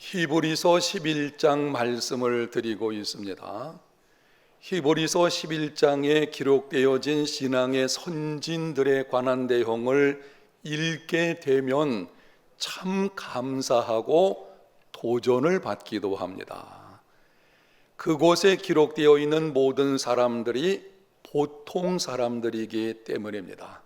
히브리서 11장 말씀을 드리고 있습니다. 히브리서 11장에 기록되어진 신앙의 선진들에 관한 내용을 읽게 되면 참 감사하고 도전을 받기도 합니다. 그곳에 기록되어 있는 모든 사람들이 보통 사람들이기 때문입니다.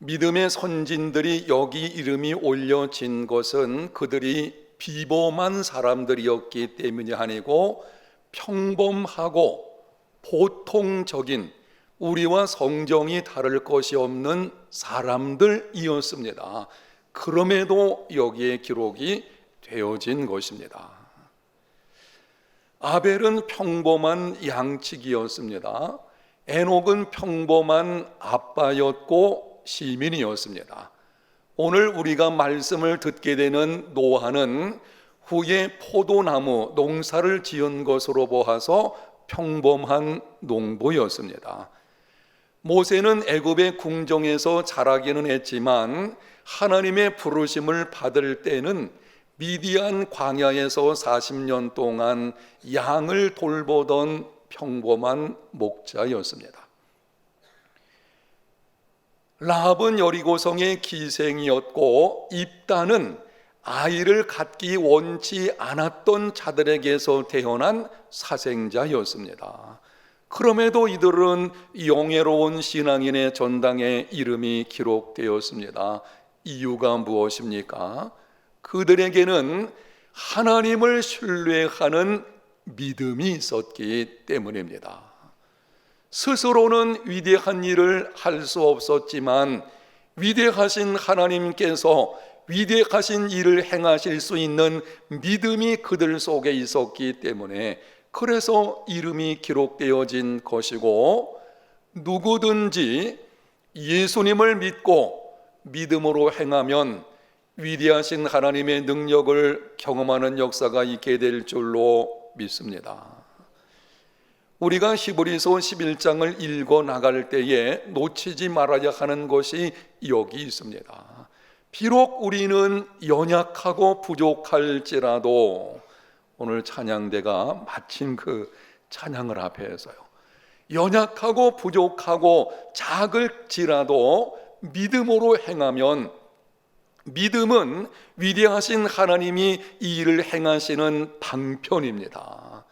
믿음의 선진들이 여기 이름이 올려진 것은 그들이 비범한 사람들이었기 때문이 아니고 평범하고 보통적인 우리와 성정이 다를 것이 없는 사람들이었습니다. 그럼에도 여기에 기록이 되어진 것입니다. 아벨은 평범한 양치기였습니다. 에녹은 평범한 아빠였고 시민이었습니다. 오늘 우리가 말씀을 듣게 되는 노아는 후에 포도나무 농사를 지은 것으로 보아서 평범한 농부였습니다. 모세는 애굽의 궁정에서 자라기는 했지만 하나님의 부르심을 받을 때는 미디안 광야에서 40년 동안 양을 돌보던 평범한 목자였습니다. 라합은 여리고성의 기생이었고 입다는 아이를 갖기 원치 않았던 자들에게서 태어난 사생자였습니다. 그럼에도 이들은 영예로운 신앙인의 전당에 이름이 기록되었습니다. 이유가 무엇입니까? 그들에게는 하나님을 신뢰하는 믿음이 있었기 때문입니다. 스스로는 위대한 일을 할 수 없었지만 위대하신 하나님께서 위대하신 일을 행하실 수 있는 믿음이 그들 속에 있었기 때문에 그래서 이름이 기록되어진 것이고, 누구든지 예수님을 믿고 믿음으로 행하면 위대하신 하나님의 능력을 경험하는 역사가 있게 될 줄로 믿습니다. 우리가 히브리서 11장을 읽어 나갈 때에 놓치지 말아야 하는 것이 여기 있습니다. 비록 우리는 연약하고 부족할지라도, 오늘 찬양대가 마침 그 찬양을 앞에서요, 연약하고 부족하고 작을지라도 믿음으로 행하면, 믿음은 위대하신 하나님이 이 일을 행하시는 방편입니다.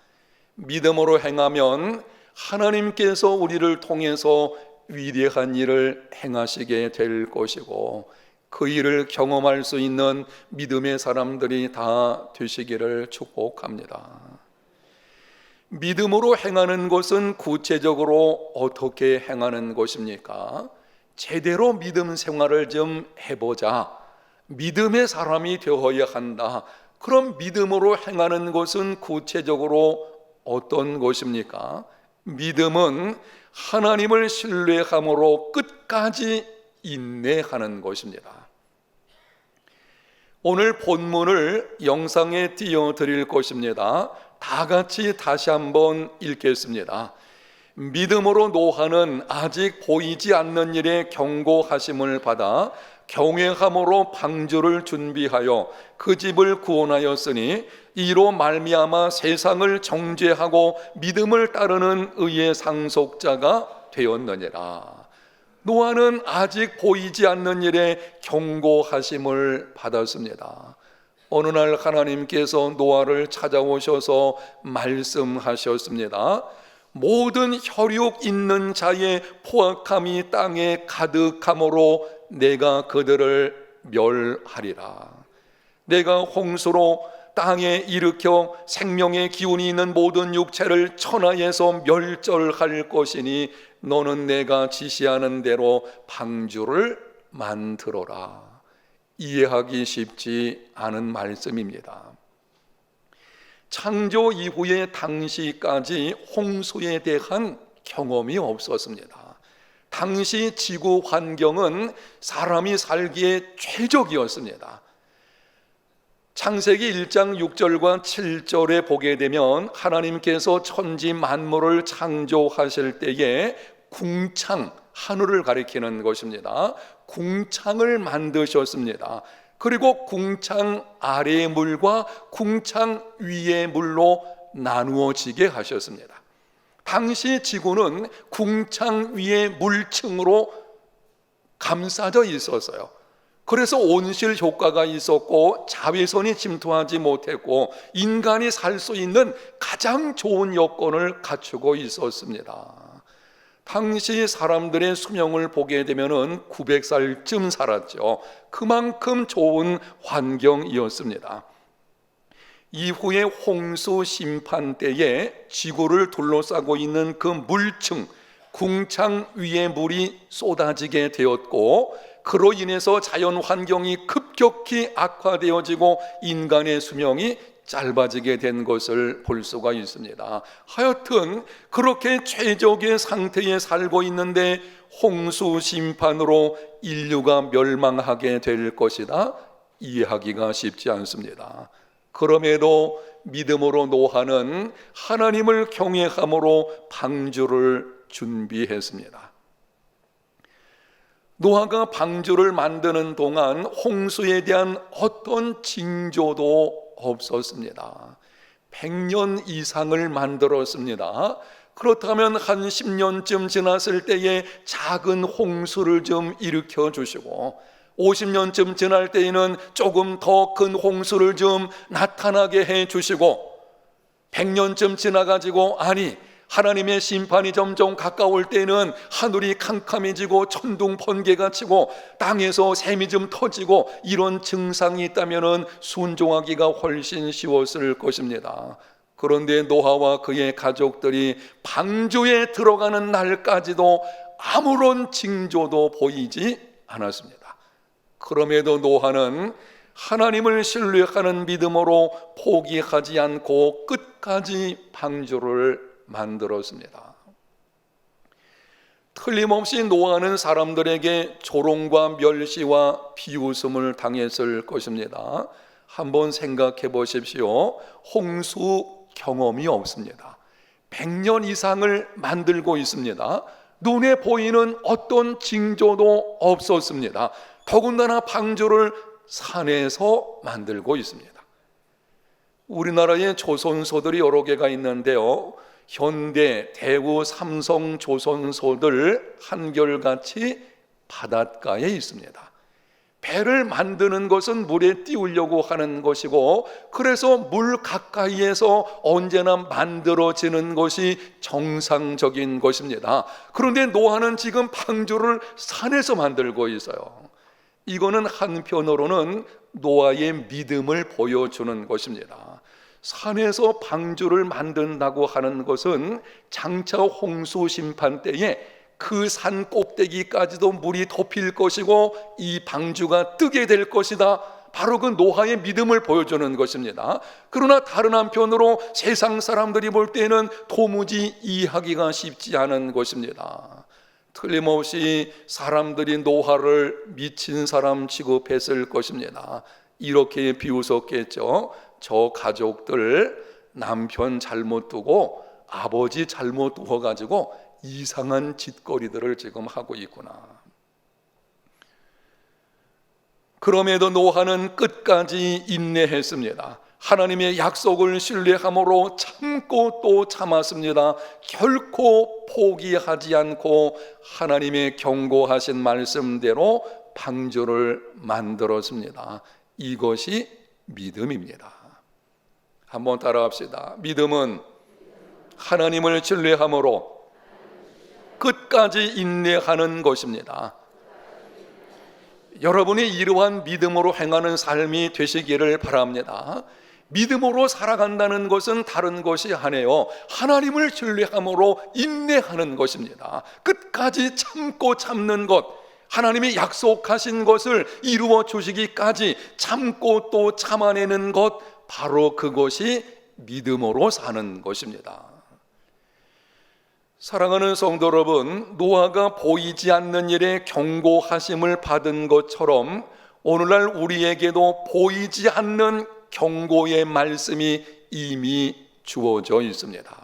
믿음으로 행하면 하나님께서 우리를 통해서 위대한 일을 행하시게 될 것이고, 그 일을 경험할 수 있는 믿음의 사람들이 다 되시기를 축복합니다. 믿음으로 행하는 것은 구체적으로 어떻게 행하는 것입니까? 제대로 믿음 생활을 좀 해보자, 믿음의 사람이 되어야 한다. 그럼 믿음으로 행하는 것은 구체적으로 어떤 것입니까? 믿음은 하나님을 신뢰함으로 끝까지 인내하는 것입니다. 오늘 본문을 영상에 띄워드릴 것입니다. 다 같이 다시 한번 읽겠습니다. 믿음으로 노아는 아직 보이지 않는 일에 경고하심을 받아 경외함으로 방주를 준비하여 그 집을 구원하였으니 이로 말미암아 세상을 정죄하고 믿음을 따르는 의의 상속자가 되었느니라. 노아는 아직 보이지 않는 일에 경고하심을 받았습니다. 어느 날 하나님께서 노아를 찾아오셔서 말씀하셨습니다. 모든 혈육 있는 자의 포악함이 땅에 가득함으로 내가 그들을 멸하리라. 내가 홍수로 땅에 일으켜 생명의 기운이 있는 모든 육체를 천하에서 멸절할 것이니 너는 내가 지시하는 대로 방주를 만들어라. 이해하기 쉽지 않은 말씀입니다. 창조 이후에 당시까지 홍수에 대한 경험이 없었습니다. 당시 지구 환경은 사람이 살기에 최적이었습니다. 창세기 1장 6절과 7절에 보게 되면 하나님께서 천지 만물을 창조하실 때에 궁창, 하늘을 가리키는 것입니다. 궁창을 만드셨습니다. 그리고 궁창 아래의 물과 궁창 위의 물로 나누어지게 하셨습니다. 당시 지구는 궁창 위의 물층으로 감싸져 있었어요. 그래서 온실 효과가 있었고 자외선이 침투하지 못했고 인간이 살 수 있는 가장 좋은 여건을 갖추고 있었습니다. 당시 사람들의 수명을 보게 되면 900살쯤 살았죠. 그만큼 좋은 환경이었습니다. 이후에 홍수 심판 때에 지구를 둘러싸고 있는 그 물층, 궁창 위에 물이 쏟아지게 되었고, 그로 인해서 자연 환경이 급격히 악화되어지고 인간의 수명이 짧아지게 된 것을 볼 수가 있습니다. 하여튼 그렇게 최적의 상태에 살고 있는데 홍수 심판으로 인류가 멸망하게 될 것이다, 이해하기가 쉽지 않습니다. 그럼에도 믿음으로 노아는 하나님을 경외함으로 방주를 준비했습니다. 노아가 방주를 만드는 동안 홍수에 대한 어떤 징조도 없었습니다. 100년 이상을 만들었습니다. 그렇다면 한 10년쯤 지났을 때에 작은 홍수를 좀 일으켜 주시고 50년쯤 지날 때에는 조금 더 큰 홍수를 좀 나타나게 해 주시고 100년쯤 지나가지고 하나님의 심판이 점점 가까울 때는 하늘이 캄캄해지고 천둥 번개가 치고 땅에서 샘이 좀 터지고 이런 증상이 있다면 순종하기가 훨씬 쉬웠을 것입니다. 그런데 노아와 그의 가족들이 방주에 들어가는 날까지도 아무런 징조도 보이지 않았습니다. 그럼에도 노아는 하나님을 신뢰하는 믿음으로 포기하지 않고 끝까지 방주를 만들었습니다. 틀림없이 노아는 사람들에게 조롱과 멸시와 비웃음을 당했을 것입니다. 한번 생각해 보십시오. 홍수 경험이 없습니다. 100년 이상을 만들고 있습니다. 눈에 보이는 어떤 징조도 없었습니다. 더군다나 방주를 산에서 만들고 있습니다. 우리나라에 조선소들이 여러 개가 있는데요, 현대, 대우, 삼성 조선소들 한결같이 바닷가에 있습니다. 배를 만드는 것은 물에 띄우려고 하는 것이고, 그래서 물 가까이에서 언제나 만들어지는 것이 정상적인 것입니다. 그런데 노아는 지금 방주를 산에서 만들고 있어요. 이거는 한편으로는 노아의 믿음을 보여주는 것입니다. 산에서 방주를 만든다고 하는 것은 장차 홍수 심판 때에 그 산 꼭대기까지도 물이 덮일 것이고 이 방주가 뜨게 될 것이다, 바로 그 노아의 믿음을 보여주는 것입니다. 그러나 다른 한편으로 세상 사람들이 볼 때는 도무지 이해하기가 쉽지 않은 것입니다. 틀림없이 사람들이 노아를 미친 사람 취급했을 것입니다. 이렇게 비웃었겠죠. 저 가족들 남편 잘못 두고 아버지 잘못 두어가지고 이상한 짓거리들을 지금 하고 있구나. 그럼에도 노아는 끝까지 인내했습니다. 하나님의 약속을 신뢰함으로 참고 또 참았습니다. 결코 포기하지 않고 하나님의 경고하신 말씀대로 방주를 만들었습니다. 이것이 믿음입니다. 한번 따라합시다. 믿음은 하나님을 신뢰함으로 끝까지 인내하는 것입니다. 여러분이 이러한 믿음으로 행하는 삶이 되시기를 바랍니다. 믿음으로 살아간다는 것은 다른 것이 아니에요. 하나님을 신뢰함으로 인내하는 것입니다. 끝까지 참고 참는 것, 하나님이 약속하신 것을 이루어 주시기까지 참고 또 참아내는 것, 바로 그것이 믿음으로 사는 것입니다. 사랑하는 성도 여러분, 노아가 보이지 않는 일에 경고하심을 받은 것처럼 오늘날 우리에게도 보이지 않는 경고의 말씀이 이미 주어져 있습니다.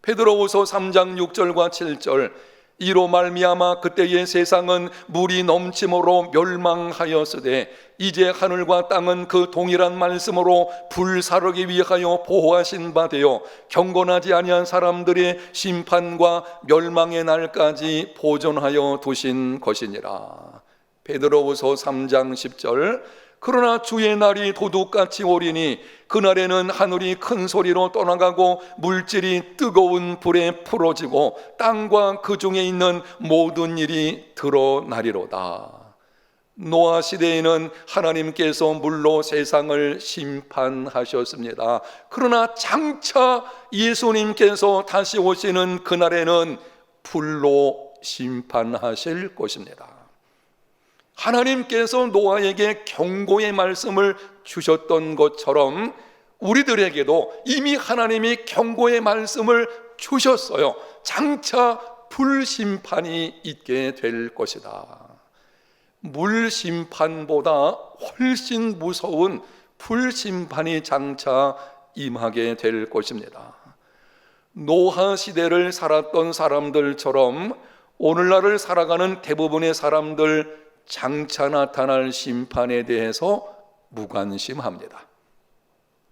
베드로후서 3장 6절과 7절, 이로 말미암아 그때의 세상은 물이 넘침으로 멸망하였으되 이제 하늘과 땅은 그 동일한 말씀으로 불사르기 위하여 보호하신 바 되어 경건하지 아니한 사람들의 심판과 멸망의 날까지 보존하여 두신 것이니라. 베드로후서 3장 10절. 그러나 주의 날이 도둑같이 오리니 그날에는 하늘이 큰 소리로 떠나가고 물질이 뜨거운 불에 풀어지고 땅과 그 중에 있는 모든 일이 드러나리로다. 노아 시대에는 하나님께서 물로 세상을 심판하셨습니다. 그러나 장차 예수님께서 다시 오시는 그날에는 불로 심판하실 것입니다. 하나님께서 노아에게 경고의 말씀을 주셨던 것처럼 우리들에게도 이미 하나님이 경고의 말씀을 주셨어요. 장차 불심판이 있게 될 것이다. 물심판보다 훨씬 무서운 불심판이 장차 임하게 될 것입니다. 노아 시대를 살았던 사람들처럼 오늘날을 살아가는 대부분의 사람들 장차 나타날 심판에 대해서 무관심합니다.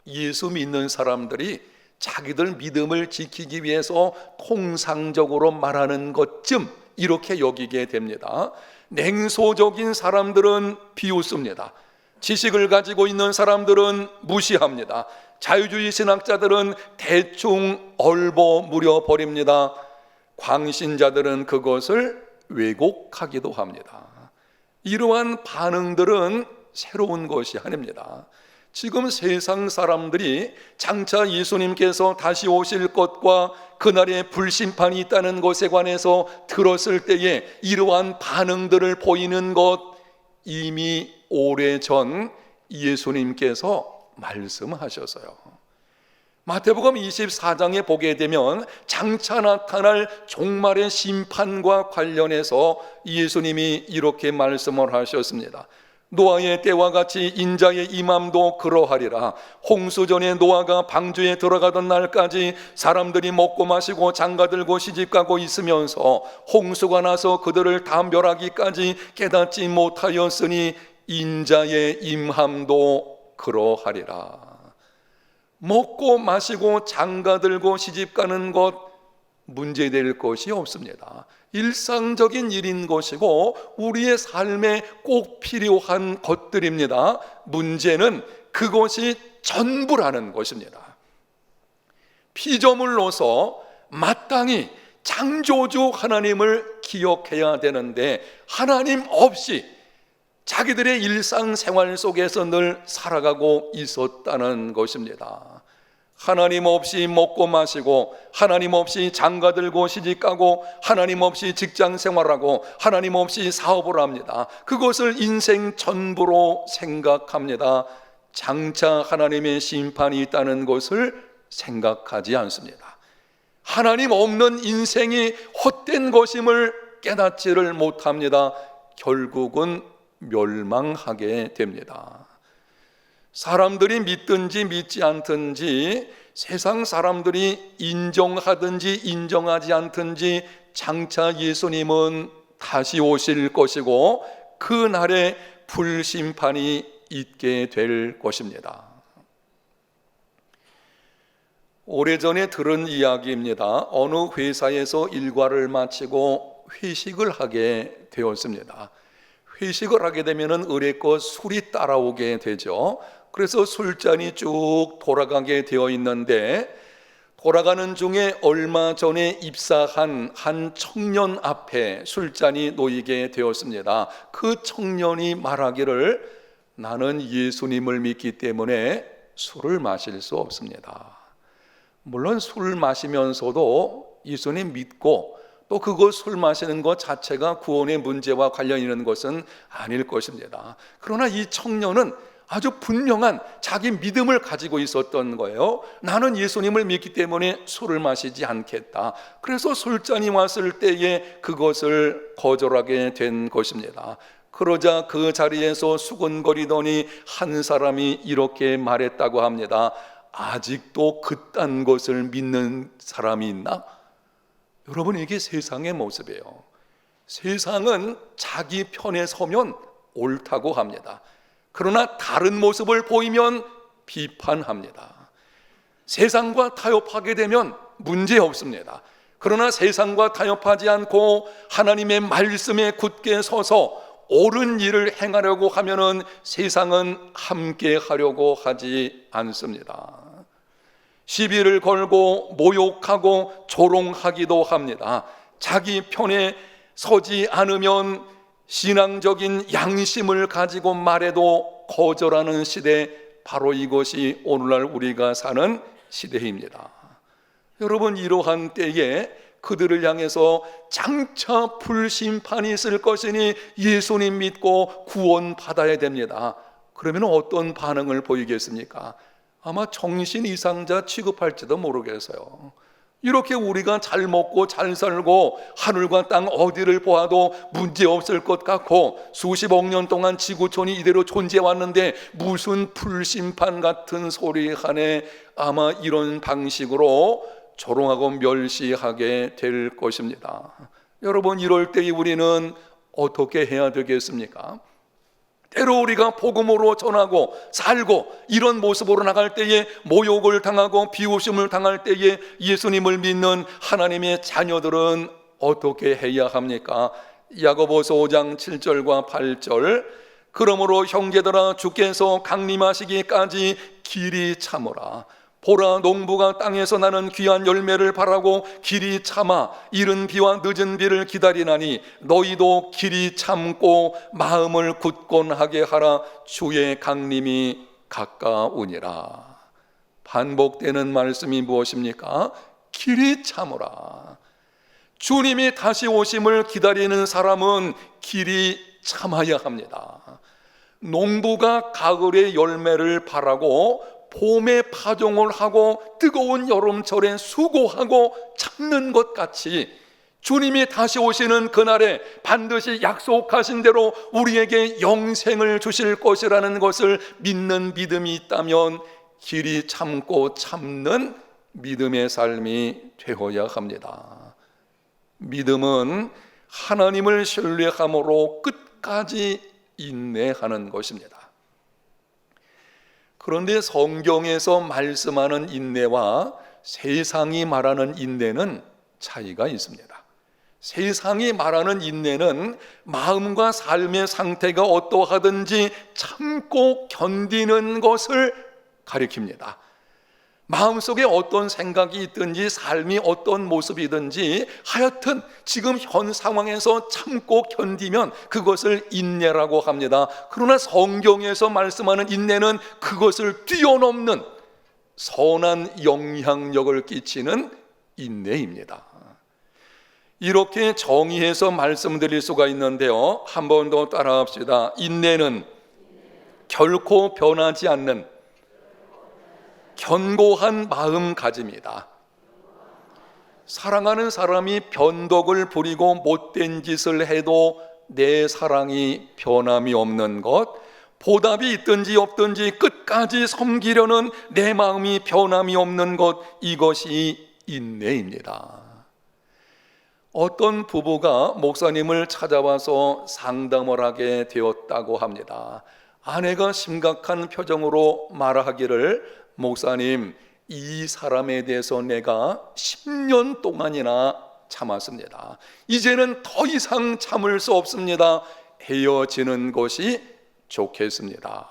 예수 믿는 사람들이 자기들 믿음을 지키기 위해서 통상적으로 말하는 것쯤 이렇게 여기게 됩니다. 냉소적인 사람들은 비웃습니다. 지식을 가지고 있는 사람들은 무시합니다. 자유주의 신학자들은 대충 얼버무려 버립니다. 광신자들은 그것을 왜곡하기도 합니다. 이러한 반응들은 새로운 것이 아닙니다. 지금 세상 사람들이 장차 예수님께서 다시 오실 것과 그날의 불심판이 있다는 것에 관해서 들었을 때에 이러한 반응들을 보이는 것, 이미 오래전 예수님께서 말씀하셨어요. 마태복음 24장에 보게 되면 장차 나타날 종말의 심판과 관련해서 예수님이 이렇게 말씀을 하셨습니다. 노아의 때와 같이 인자의 임함도 그러하리라. 홍수전에 노아가 방주에 들어가던 날까지 사람들이 먹고 마시고 장가들고 시집가고 있으면서 홍수가 나서 그들을 다 멸하기까지 깨닫지 못하였으니 인자의 임함도 그러하리라. 먹고 마시고 장가들고 시집가는 것 문제될 것이 없습니다. 일상적인 일인 것이고 우리의 삶에 꼭 필요한 것들입니다. 문제는 그것이 전부라는 것입니다. 피조물로서 마땅히 창조주 하나님을 기억해야 되는데 하나님 없이 자기들의 일상생활 속에서 늘 살아가고 있었다는 것입니다. 하나님 없이 먹고 마시고 하나님 없이 장가들고 시집가고 하나님 없이 직장생활하고 하나님 없이 사업을 합니다. 그것을 인생 전부로 생각합니다. 장차 하나님의 심판이 있다는 것을 생각하지 않습니다. 하나님 없는 인생이 헛된 것임을 깨닫지를 못합니다. 결국은 멸망하게 됩니다. 사람들이 믿든지 믿지 않든지 세상 사람들이 인정하든지 인정하지 않든지 장차 예수님은 다시 오실 것이고 그 날에 불심판이 있게 될 것입니다. 오래전에 들은 이야기입니다. 어느 회사에서 일과를 마치고 회식을 하게 되었습니다. 회식을 하게 되면 의례껏 술이 따라오게 되죠. 그래서 술잔이 쭉 돌아가게 되어 있는데 돌아가는 중에 얼마 전에 입사한 한 청년 앞에 술잔이 놓이게 되었습니다. 그 청년이 말하기를 나는 예수님을 믿기 때문에 술을 마실 수 없습니다. 물론 술 마시면서도 예수님 믿고 또 그거 술 마시는 것 자체가 구원의 문제와 관련 있는 것은 아닐 것입니다. 그러나 이 청년은 아주 분명한 자기 믿음을 가지고 있었던 거예요. 나는 예수님을 믿기 때문에 술을 마시지 않겠다. 그래서 술잔이 왔을 때에 그것을 거절하게 된 것입니다. 그러자 그 자리에서 수근거리더니 한 사람이 이렇게 말했다고 합니다. 아직도 그딴 것을 믿는 사람이 있나? 여러분, 이게 세상의 모습이에요. 세상은 자기 편에 서면 옳다고 합니다. 그러나 다른 모습을 보이면 비판합니다. 세상과 타협하게 되면 문제 없습니다. 그러나 세상과 타협하지 않고 하나님의 말씀에 굳게 서서 옳은 일을 행하려고 하면은 세상은 함께 하려고 하지 않습니다. 시비를 걸고 모욕하고 조롱하기도 합니다. 자기 편에 서지 않으면 신앙적인 양심을 가지고 말해도 거절하는 시대, 바로 이것이 오늘날 우리가 사는 시대입니다. 여러분, 이러한 때에 그들을 향해서 장차 불심판이 있을 것이니 예수님 믿고 구원 받아야 됩니다. 그러면 어떤 반응을 보이겠습니까? 아마 정신 이상자 취급할지도 모르겠어요. 이렇게 우리가 잘 먹고 잘 살고 하늘과 땅 어디를 보아도 문제 없을 것 같고 수십억 년 동안 지구촌이 이대로 존재해 왔는데 무슨 불심판 같은 소리 하네, 아마 이런 방식으로 조롱하고 멸시하게 될 것입니다. 여러분, 이럴 때 우리는 어떻게 해야 되겠습니까? 때로 우리가 복음으로 전하고 살고 이런 모습으로 나갈 때에 모욕을 당하고 비웃음을 당할 때에 예수님을 믿는 하나님의 자녀들은 어떻게 해야 합니까? 야고보서 5장 7절과 8절, 그러므로 형제들아 주께서 강림하시기까지 길이 참으라. 보라, 농부가 땅에서 나는 귀한 열매를 바라고 길이 참아 이른 비와 늦은 비를 기다리나니 너희도 길이 참고 마음을 굳건하게 하라. 주의 강림이 가까우니라. 반복되는 말씀이 무엇입니까? 길이 참으라. 주님이 다시 오심을 기다리는 사람은 길이 참아야 합니다. 농부가 가을의 열매를 바라고 봄에 파종을 하고 뜨거운 여름철에 수고하고 참는 것 같이 주님이 다시 오시는 그날에 반드시 약속하신 대로 우리에게 영생을 주실 것이라는 것을 믿는 믿음이 있다면 길이 참고 참는 믿음의 삶이 되어야 합니다. 믿음은 하나님을 신뢰함으로 끝까지 인내하는 것입니다. 그런데 성경에서 말씀하는 인내와 세상이 말하는 인내는 차이가 있습니다. 세상이 말하는 인내는 마음과 삶의 상태가 어떠하든지 참고 견디는 것을 가리킵니다. 마음속에 어떤 생각이 있든지 삶이 어떤 모습이든지 하여튼 지금 현 상황에서 참고 견디면 그것을 인내라고 합니다. 그러나 성경에서 말씀하는 인내는 그것을 뛰어넘는 선한 영향력을 끼치는 인내입니다. 이렇게 정의해서 말씀드릴 수가 있는데요, 한 번 더 따라합시다. 인내는 결코 변하지 않는 견고한 마음가짐이다. 사랑하는 사람이 변덕을 부리고 못된 짓을 해도 내 사랑이 변함이 없는 것, 보답이 있든지 없든지 끝까지 섬기려는 내 마음이 변함이 없는 것, 이것이 인내입니다. 어떤 부부가 목사님을 찾아와서 상담을 하게 되었다고 합니다. 아내가 심각한 표정으로 말하기를, 목사님, 이 사람에 대해서 내가 10년 동안이나 참았습니다. 이제는 더 이상 참을 수 없습니다. 헤어지는 것이 좋겠습니다.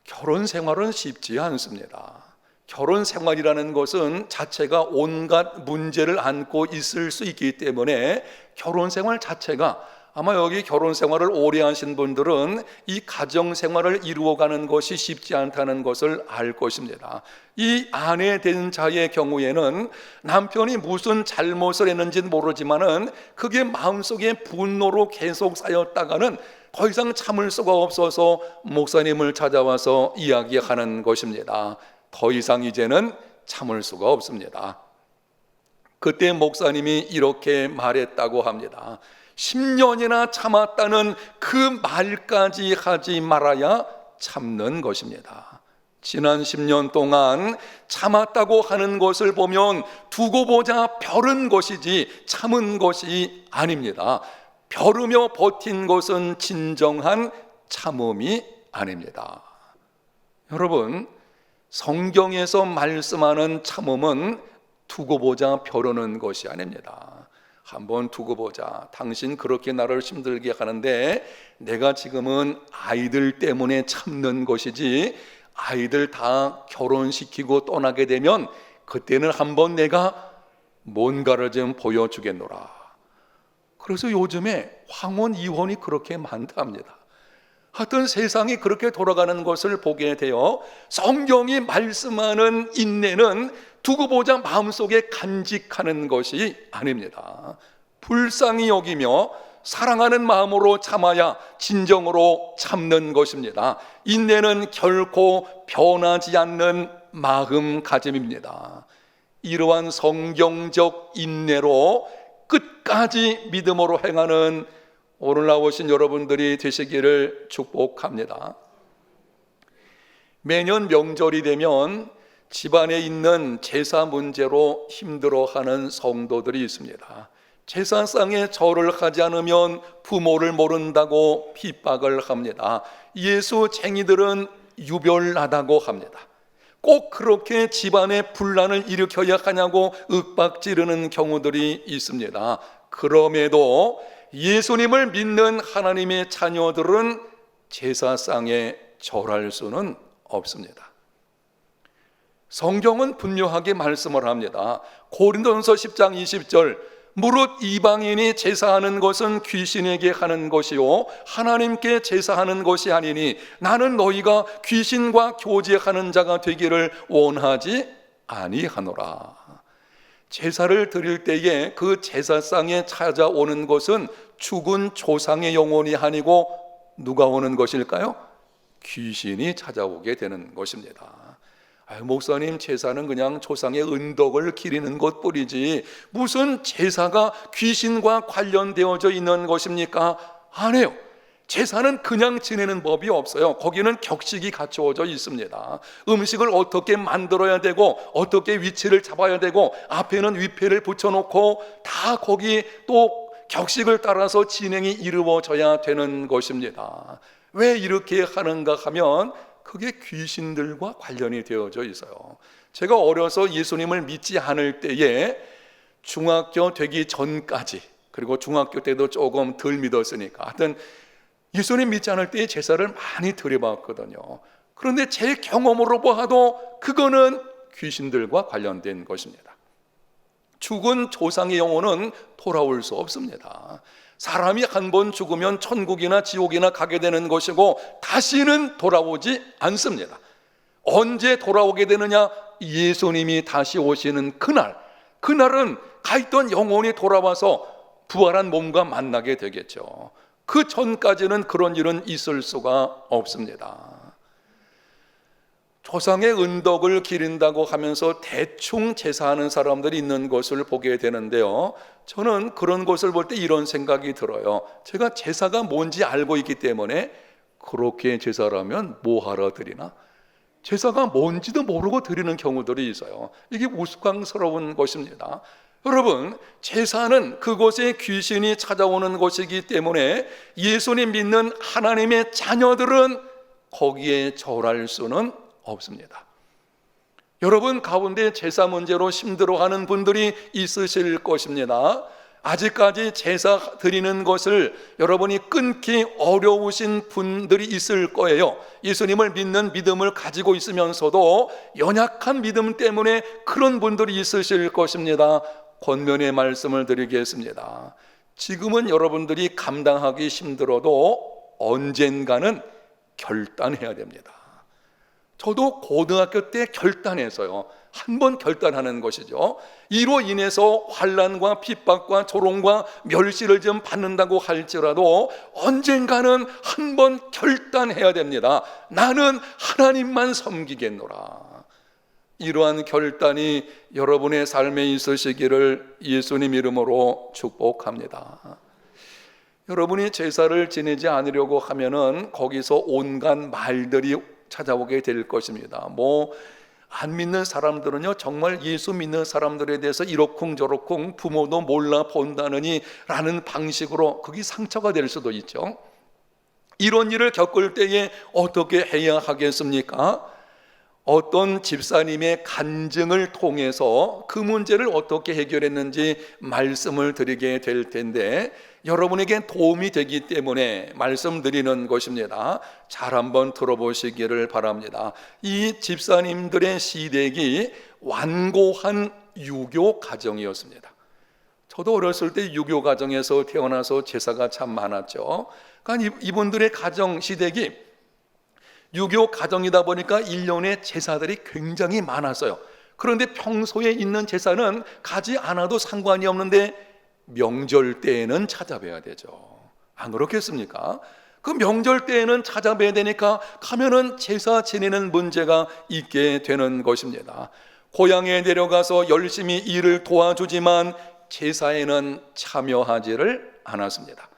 결혼 생활은 쉽지 않습니다. 결혼 생활이라는 것은 자체가 온갖 문제를 안고 있을 수 있기 때문에 결혼 생활 자체가, 아마 여기 결혼 생활을 오래 하신 분들은 이 가정 생활을 이루어가는 것이 쉽지 않다는 것을 알 것입니다. 이 아내 된 자의 경우에는 남편이 무슨 잘못을 했는지는 모르지만은 그게 마음속에 분노로 계속 쌓였다가는 더 이상 참을 수가 없어서 목사님을 찾아와서 이야기하는 것입니다. 더 이상 이제는 참을 수가 없습니다. 그때 목사님이 이렇게 말했다고 합니다. 10년이나 참았다는 그 말까지 하지 말아야 참는 것입니다. 지난 10년 동안 참았다고 하는 것을 보면 두고 보자 벼른 것이지 참은 것이 아닙니다. 벼르며 버틴 것은 진정한 참음이 아닙니다. 여러분, 성경에서 말씀하는 참음은 두고 보자 벼르는 것이 아닙니다. 한번 두고 보자. 당신 그렇게 나를 힘들게 하는데 내가 지금은 아이들 때문에 참는 것이지, 아이들 다 결혼시키고 떠나게 되면 그때는 한번 내가 뭔가를 좀 보여주겠노라. 그래서 요즘에 황혼 이혼이 그렇게 많답니다. 하여튼 세상이 그렇게 돌아가는 것을 보게 되어 성경이 말씀하는 인내는 두고 보자 마음속에 간직하는 것이 아닙니다. 불쌍히 여기며 사랑하는 마음으로 참아야 진정으로 참는 것입니다. 인내는 결코 변하지 않는 마음가짐입니다. 이러한 성경적 인내로 끝까지 믿음으로 행하는 오늘 나오신 여러분들이 되시기를 축복합니다. 매년 명절이 되면 집안에 있는 제사 문제로 힘들어하는 성도들이 있습니다. 제사상에 절을 하지 않으면 부모를 모른다고 핍박을 합니다. 예수쟁이들은 유별나다고 합니다. 꼭 그렇게 집안에 분란을 일으켜야 하냐고 윽박지르는 경우들이 있습니다. 그럼에도 예수님을 믿는 하나님의 자녀들은 제사상에 절할 수는 없습니다. 성경은 분명하게 말씀을 합니다. 고린도전서 10장 20절, 무릇 이방인이 제사하는 것은 귀신에게 하는 것이요 하나님께 제사하는 것이 아니니 나는 너희가 귀신과 교제하는 자가 되기를 원하지 아니하노라. 제사를 드릴 때에 그 제사상에 찾아오는 것은 죽은 조상의 영혼이 아니고 누가 오는 것일까요? 귀신이 찾아오게 되는 것입니다. 목사님, 제사는 그냥 조상의 은덕을 기리는 것뿐이지 무슨 제사가 귀신과 관련되어져 있는 것입니까? 아니에요. 제사는 그냥 지내는 법이 없어요. 거기는 격식이 갖추어져 있습니다. 음식을 어떻게 만들어야 되고 어떻게 위치를 잡아야 되고 앞에는 위패를 붙여놓고 다 거기 또 격식을 따라서 진행이 이루어져야 되는 것입니다. 왜 이렇게 하는가 하면 그게 귀신들과 관련이 되어져 있어요. 제가 어려서 예수님을 믿지 않을 때에 중학교 되기 전까지, 그리고 중학교 때도 조금 덜 믿었으니까 하여튼 예수님 믿지 않을 때에 제사를 많이 드려봤거든요. 그런데 제 경험으로 보아도 그거는 귀신들과 관련된 것입니다. 죽은 조상의 영혼은 돌아올 수 없습니다. 사람이 한 번 죽으면 천국이나 지옥이나 가게 되는 것이고 다시는 돌아오지 않습니다. 언제 돌아오게 되느냐? 예수님이 다시 오시는 그날은 가있던 영혼이 돌아와서 부활한 몸과 만나게 되겠죠. 그 전까지는 그런 일은 있을 수가 없습니다. 조상의 은덕을 기린다고 하면서 대충 제사하는 사람들이 있는 것을 보게 되는데요, 저는 그런 것을 볼 때 이런 생각이 들어요. 제가 제사가 뭔지 알고 있기 때문에 그렇게 제사를 하면 뭐하러 드리나? 제사가 뭔지도 모르고 드리는 경우들이 있어요. 이게 우스꽝스러운 것입니다. 여러분, 제사는 그곳에 귀신이 찾아오는 것이기 때문에 예수님 믿는 하나님의 자녀들은 거기에 절할 수는 없습니다. 여러분 가운데 제사 문제로 힘들어하는 분들이 있으실 것입니다. 아직까지 제사 드리는 것을 여러분이 끊기 어려우신 분들이 있을 거예요. 예수님을 믿는 믿음을 가지고 있으면서도 연약한 믿음 때문에 그런 분들이 있으실 것입니다. 권면의 말씀을 드리겠습니다. 지금은 여러분들이 감당하기 힘들어도 언젠가는 결단해야 됩니다. 저도 고등학교 때 결단해서요, 한번 결단하는 것이죠. 이로 인해서 환난과 핍박과 조롱과 멸시를 좀 받는다고 할지라도 언젠가는 한번 결단해야 됩니다. 나는 하나님만 섬기겠노라. 이러한 결단이 여러분의 삶에 있으시기를 예수님 이름으로 축복합니다. 여러분이 제사를 지내지 않으려고 하면은 거기서 온갖 말들이 찾아오게 될 것입니다. 안 믿는 사람들은요, 정말 예수 믿는 사람들에 대해서 이러쿵저러쿵 부모도 몰라 본다느니 라는 방식으로 그게 상처가 될 수도 있죠. 이런 일을 겪을 때에 어떻게 해야 하겠습니까? 어떤 집사님의 간증을 통해서 그 문제를 어떻게 해결했는지 말씀을 드리게 될 텐데, 여러분에게 도움이 되기 때문에 말씀드리는 것입니다. 잘 한번 들어보시기를 바랍니다. 이 집사님들의 시댁이 완고한 유교 가정이었습니다. 저도 어렸을 때 유교 가정에서 태어나서 제사가 참 많았죠. 그러니까 이분들의 가정 시댁이 유교 가정이다 보니까 1년에 제사들이 굉장히 많았어요. 그런데 평소에 있는 제사는 가지 않아도 상관이 없는데 명절 때에는 찾아뵈야 되죠. 안 그렇겠습니까? 그 명절 때에는 찾아뵈야 되니까 가면은 제사 지내는 문제가 있게 되는 것입니다. 고향에 내려가서 열심히 일을 도와주지만 제사에는 참여하지를 않았습니다.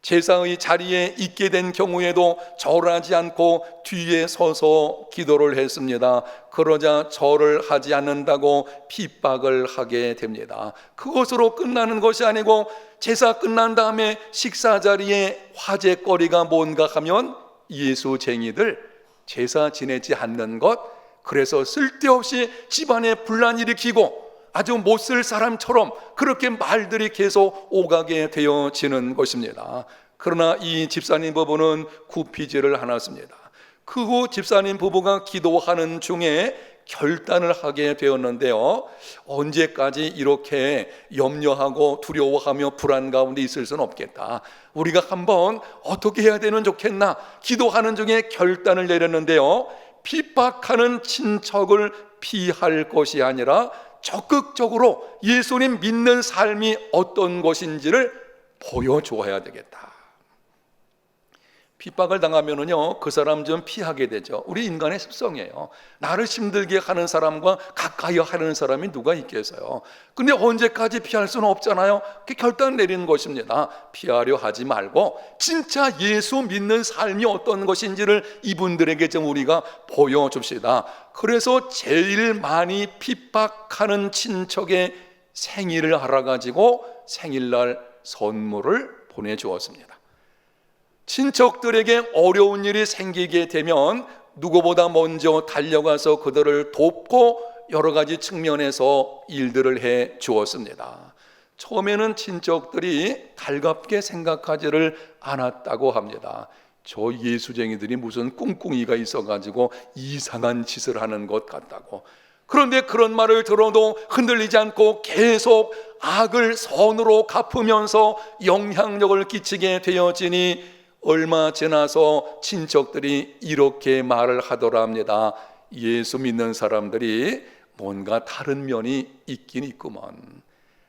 제사의 자리에 있게 된 경우에도 절하지 않고 뒤에 서서 기도를 했습니다. 그러자 절을 하지 않는다고 핍박을 하게 됩니다. 그것으로 끝나는 것이 아니고 제사 끝난 다음에 식사 자리에 화제거리가 뭔가 하면 예수쟁이들 제사 지내지 않는 것, 그래서 쓸데없이 집안에 분란 일으키고 아주 못 쓸 사람처럼 그렇게 말들이 계속 오가게 되어지는 것입니다. 그러나 이 집사님 부부는 굽히지를 않았습니다. 그 후 집사님 부부가 기도하는 중에 결단을 하게 되었는데요, 언제까지 이렇게 염려하고 두려워하며 불안 가운데 있을 수는 없겠다. 우리가 한번 어떻게 해야 되는 좋겠나 기도하는 중에 결단을 내렸는데요, 핍박하는 친척을 피할 것이 아니라 적극적으로 예수님 믿는 삶이 어떤 것인지를 보여주어야 되겠다. 핍박을 당하면은요, 그 사람 좀 피하게 되죠. 우리 인간의 습성이에요. 나를 힘들게 하는 사람과 가까이 하는 사람이 누가 있겠어요. 근데 언제까지 피할 수는 없잖아요. 그 결단 내리는 것입니다. 피하려 하지 말고 진짜 예수 믿는 삶이 어떤 것인지를 이분들에게 좀 우리가 보여줍시다. 그래서 제일 많이 핍박하는 친척의 생일을 알아가지고 생일날 선물을 보내주었습니다. 친척들에게 어려운 일이 생기게 되면 누구보다 먼저 달려가서 그들을 돕고 여러 가지 측면에서 일들을 해 주었습니다. 처음에는 친척들이 달갑게 생각하지를 않았다고 합니다. 저 예수쟁이들이 무슨 꿍꿍이가 있어가지고 이상한 짓을 하는 것 같다고. 그런데 그런 말을 들어도 흔들리지 않고 계속 악을 선으로 갚으면서 영향력을 끼치게 되어지니 얼마 지나서 친척들이 이렇게 말을 하더라 합니다. 예수 믿는 사람들이 뭔가 다른 면이 있긴 있구먼.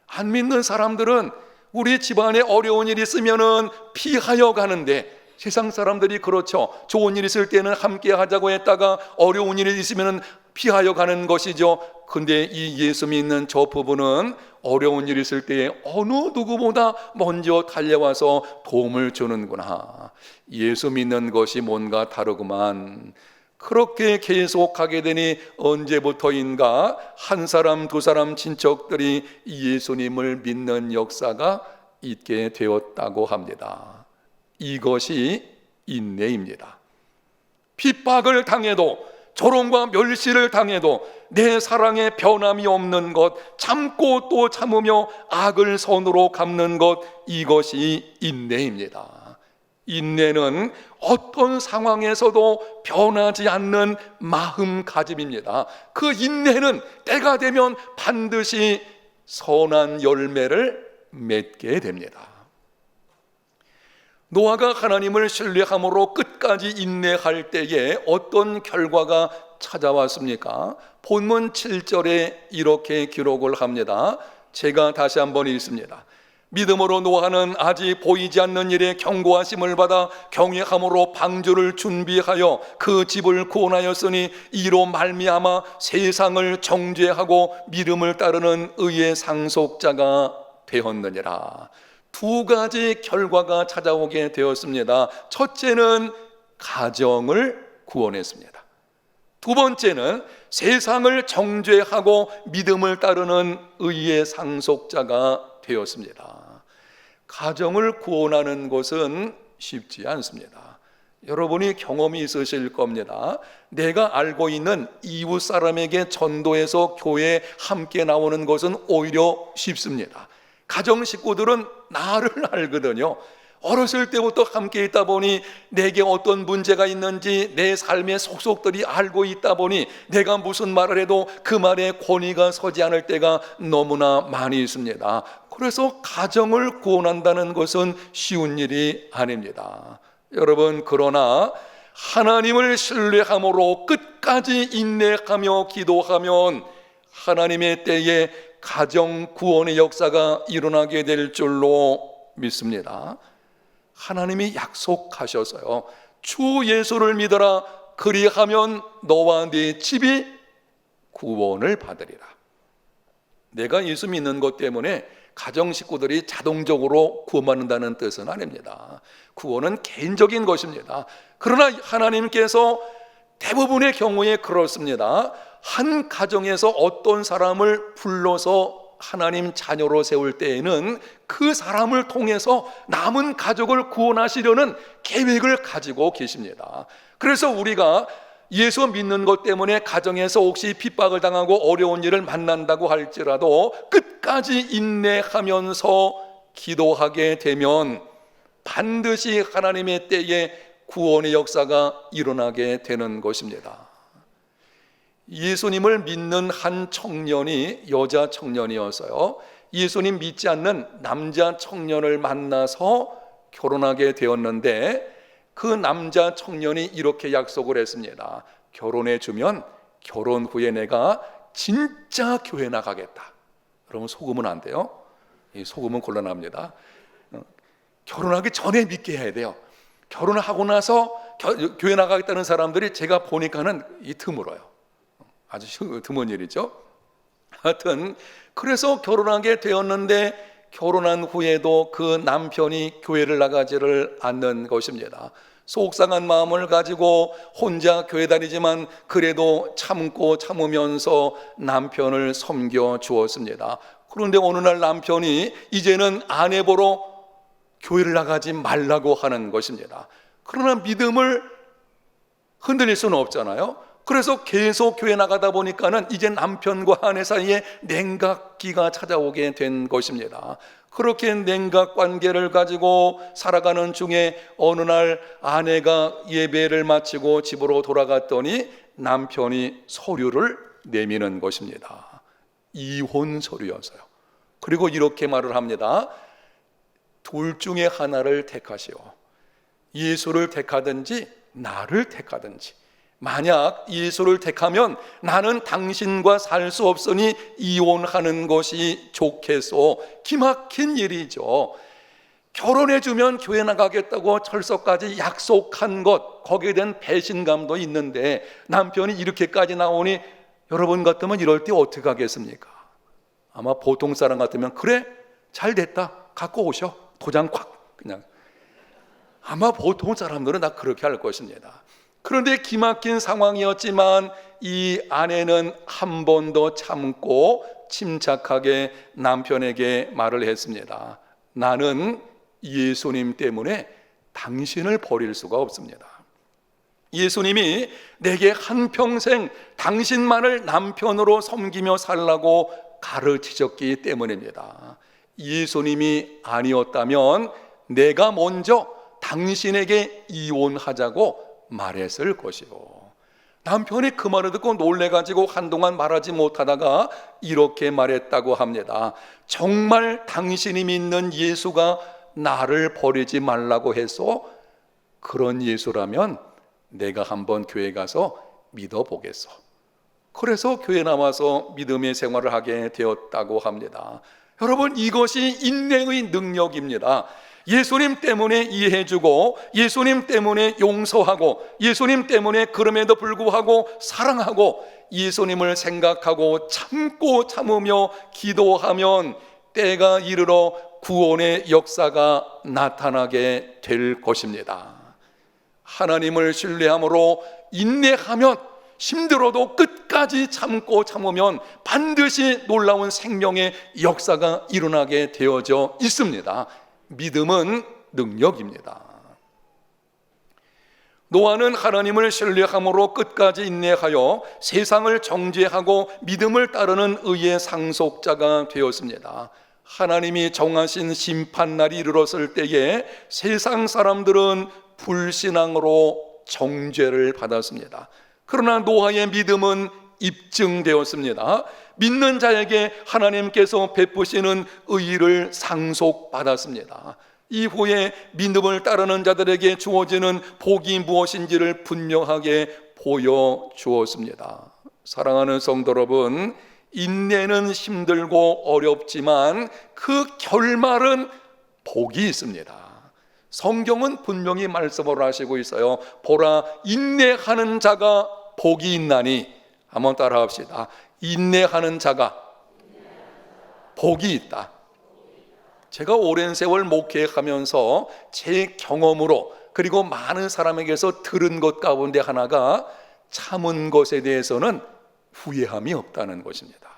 안 믿는 사람들은 우리 집안에 어려운 일이 있으면은 피하여 가는데, 세상 사람들이 그렇죠. 좋은 일 있을 때는 함께 하자고 했다가 어려운 일이 있으면은 피하여 가는 것이죠. 근데 이 예수 믿는 저 부부는 어려운 일 있을 때에 어느 누구보다 먼저 달려와서 도움을 주는구나. 예수 믿는 것이 뭔가 다르구만. 그렇게 계속하게 되니 언제부터인가 한 사람 두 사람 친척들이 예수님을 믿는 역사가 있게 되었다고 합니다. 이것이 인내입니다. 핍박을 당해도, 조롱과 멸시를 당해도 내 사랑에 변함이 없는 것, 참고 또 참으며 악을 선으로 갚는 것, 이것이 인내입니다. 인내는 어떤 상황에서도 변하지 않는 마음가짐입니다. 그 인내는 때가 되면 반드시 선한 열매를 맺게 됩니다. 노아가 하나님을 신뢰함으로 끝까지 인내할 때에 어떤 결과가 찾아왔습니까? 본문 7절에 이렇게 기록을 합니다. 제가 다시 한번 읽습니다. 믿음으로 노아는 아직 보이지 않는 일에 경고하심을 받아 경외함으로 방주를 준비하여 그 집을 구원하였으니 이로 말미암아 세상을 정죄하고 믿음을 따르는 의의 상속자가 되었느니라. 두 가지 결과가 찾아오게 되었습니다. 첫째는 가정을 구원했습니다. 두 번째는 세상을 정죄하고 믿음을 따르는 의의 상속자가 되었습니다. 가정을 구원하는 것은 쉽지 않습니다. 여러분이 경험이 있으실 겁니다. 내가 알고 있는 이웃 사람에게 전도해서 교회에 함께 나오는 것은 오히려 쉽습니다. 가정 식구들은 나를 알거든요. 어렸을 때부터 함께 있다 보니 내게 어떤 문제가 있는지 내 삶의 속속들이 알고 있다 보니 내가 무슨 말을 해도 그 말에 권위가 서지 않을 때가 너무나 많이 있습니다. 그래서 가정을 구원한다는 것은 쉬운 일이 아닙니다. 여러분, 그러나 하나님을 신뢰함으로 끝까지 인내하며 기도하면 하나님의 때에 가정 구원의 역사가 일어나게 될 줄로 믿습니다. 하나님이 약속하셔서요, 주 예수를 믿어라, 그리하면 너와 네 집이 구원을 받으리라. 내가 예수 믿는 것 때문에 가정 식구들이 자동적으로 구원받는다는 뜻은 아닙니다. 구원은 개인적인 것입니다. 그러나 하나님께서 대부분의 경우에 그렇습니다. 한 가정에서 어떤 사람을 불러서 하나님 자녀로 세울 때에는 그 사람을 통해서 남은 가족을 구원하시려는 계획을 가지고 계십니다. 그래서 우리가 예수 믿는 것 때문에 가정에서 혹시 핍박을 당하고 어려운 일을 만난다고 할지라도 끝까지 인내하면서 기도하게 되면 반드시 하나님의 때에 구원의 역사가 일어나게 되는 것입니다. 예수님을 믿는 한 청년이 여자 청년이어서요, 예수님 믿지 않는 남자 청년을 만나서 결혼하게 되었는데 그 남자 청년이 이렇게 약속을 했습니다. 결혼해 주면 결혼 후에 내가 진짜 교회 나가겠다. 여러분, 속으면 안 돼요. 속으면 곤란합니다. 결혼하기 전에 믿게 해야 돼요. 결혼을 하고 나서 교회 나가겠다는 사람들이 제가 보니까는 드물어요. 아주 드문 일이죠. 하여튼 그래서 결혼하게 되었는데 결혼한 후에도 그 남편이 교회를 나가지를 않는 것입니다. 속상한 마음을 가지고 혼자 교회 다니지만 그래도 참고 참으면서 남편을 섬겨 주었습니다. 그런데 어느 날 남편이 이제는 아내 보러 교회를 나가지 말라고 하는 것입니다. 그러나 믿음을 흔들릴 수는 없잖아요. 그래서 계속 교회 나가다 보니까는 이제 남편과 아내 사이에 냉각기가 찾아오게 된 것입니다. 그렇게 냉각 관계를 가지고 살아가는 중에 어느 날 아내가 예배를 마치고 집으로 돌아갔더니 남편이 서류를 내미는 것입니다. 이혼 서류였어요. 그리고 이렇게 말을 합니다. 둘 중에 하나를 택하시오. 예수를 택하든지 나를 택하든지. 만약 예수를 택하면 나는 당신과 살 수 없으니 이혼하는 것이 좋겠소. 기막힌 일이죠. 결혼해주면 교회 나가겠다고 철석까지 약속한 것, 거기에 대한 배신감도 있는데 남편이 이렇게까지 나오니 여러분 같으면 이럴 때 어떻게 하겠습니까? 아마 보통 사람 같으면 그래, 잘 됐다, 갖고 오셔, 도장 콱, 그냥. 아마 보통 사람들은 다 그렇게 할 것입니다. 그런데 기막힌 상황이었지만 이 아내는 한 번 더 참고 침착하게 남편에게 말을 했습니다. 나는 예수님 때문에 당신을 버릴 수가 없습니다. 예수님이 내게 한평생 당신만을 남편으로 섬기며 살라고 가르치셨기 때문입니다. 예수님이 아니었다면 내가 먼저 당신에게 이혼하자고 말했을 것이고, 남편이 그 말을 듣고 놀래가지고 한동안 말하지 못하다가 이렇게 말했다고 합니다. 정말 당신이 믿는 예수가 나를 버리지 말라고 해서 그런 예수라면 내가 한번 교회 가서 믿어보겠어. 그래서 교회 나와서 믿음의 생활을 하게 되었다고 합니다. 여러분, 이것이 인내의 능력입니다. 예수님 때문에 이해해주고 예수님 때문에 용서하고 예수님 때문에 그럼에도 불구하고 사랑하고 예수님을 생각하고 참고 참으며 기도하면 때가 이르러 구원의 역사가 나타나게 될 것입니다. 하나님을 신뢰함으로 인내하면, 힘들어도 끝까지 참고 참으면 반드시 놀라운 생명의 역사가 일어나게 되어져 있습니다. 믿음은 능력입니다. 노아는 하나님을 신뢰함으로 끝까지 인내하여 세상을 정죄하고 믿음을 따르는 의의 상속자가 되었습니다. 하나님이 정하신 심판날이 이르렀을 때에 세상 사람들은 불신앙으로 정죄를 받았습니다. 그러나 노아의 믿음은 입증되었습니다. 믿는 자에게 하나님께서 베푸시는 의를 상속받았습니다. 이후에 믿음을 따르는 자들에게 주어지는 복이 무엇인지를 분명하게 보여주었습니다. 사랑하는 성도 여러분, 인내는 힘들고 어렵지만 그 결말은 복이 있습니다. 성경은 분명히 말씀을 하시고 있어요. 보라, 인내하는 자가 복이 있나니. 한번 따라 합시다. 인내하는 자가 복이 있다. 제가 오랜 세월 목회하면서 제 경험으로 그리고 많은 사람에게서 들은 것 가운데 하나가 참은 것에 대해서는 후회함이 없다는 것입니다.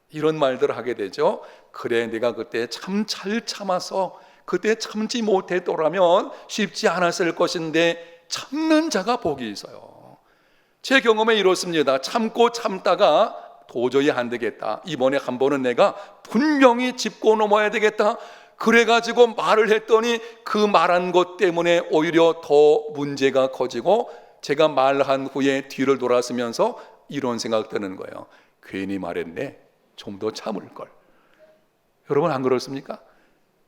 이런 말들을 하게 되죠. 그래, 내가 그때 참 잘 참아서 그때 참지 못했더라면 쉽지 않았을 것인데 참는 자가 복이 있어요. 제 경험에 이렇습니다. 참고 참다가 도저히 안 되겠다, 이번에 한 번은 내가 분명히 짚고 넘어야 되겠다, 그래가지고 말을 했더니 그 말한 것 때문에 오히려 더 문제가 커지고 제가 말한 후에 뒤를 돌아서면서 이런 생각 드는 거예요. 괜히 말했네, 좀 더 참을걸. 여러분 안 그렇습니까?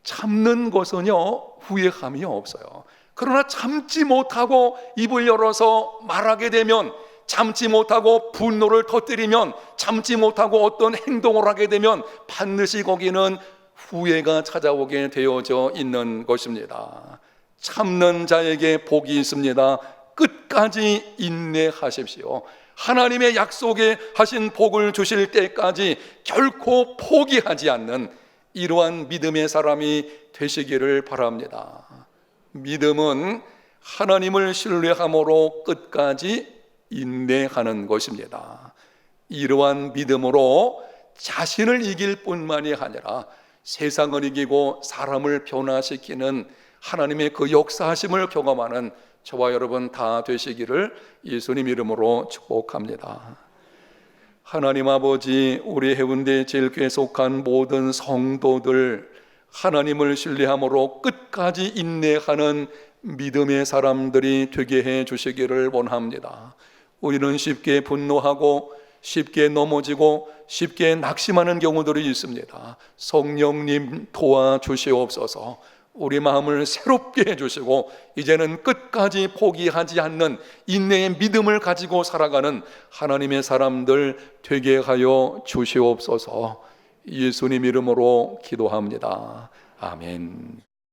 참는 것은요 후회함이 없어요. 그러나 참지 못하고 입을 열어서 말하게 되면, 참지 못하고 분노를 터뜨리면, 참지 못하고 어떤 행동을 하게 되면 반드시 거기는 후회가 찾아오게 되어져 있는 것입니다. 참는 자에게 복이 있습니다. 끝까지 인내하십시오. 하나님의 약속에 하신 복을 주실 때까지 결코 포기하지 않는 이러한 믿음의 사람이 되시기를 바랍니다. 믿음은 하나님을 신뢰함으로 끝까지 인내하는 것입니다. 이러한 믿음으로 자신을 이길 뿐만이 아니라 세상을 이기고 사람을 변화시키는 하나님의 그 역사하심을 경험하는 저와 여러분 다 되시기를 예수님 이름으로 축복합니다. 하나님 아버지, 우리 해운대 제일교회에 속한 모든 성도들, 하나님을 신뢰함으로 끝까지 인내하는 믿음의 사람들이 되게 해 주시기를 원합니다. 우리는 쉽게 분노하고 쉽게 넘어지고 쉽게 낙심하는 경우들이 있습니다. 성령님 도와주시옵소서. 우리 마음을 새롭게 해주시고 이제는 끝까지 포기하지 않는 인내의 믿음을 가지고 살아가는 하나님의 사람들 되게 하여 주시옵소서. 예수님 이름으로 기도합니다. 아멘.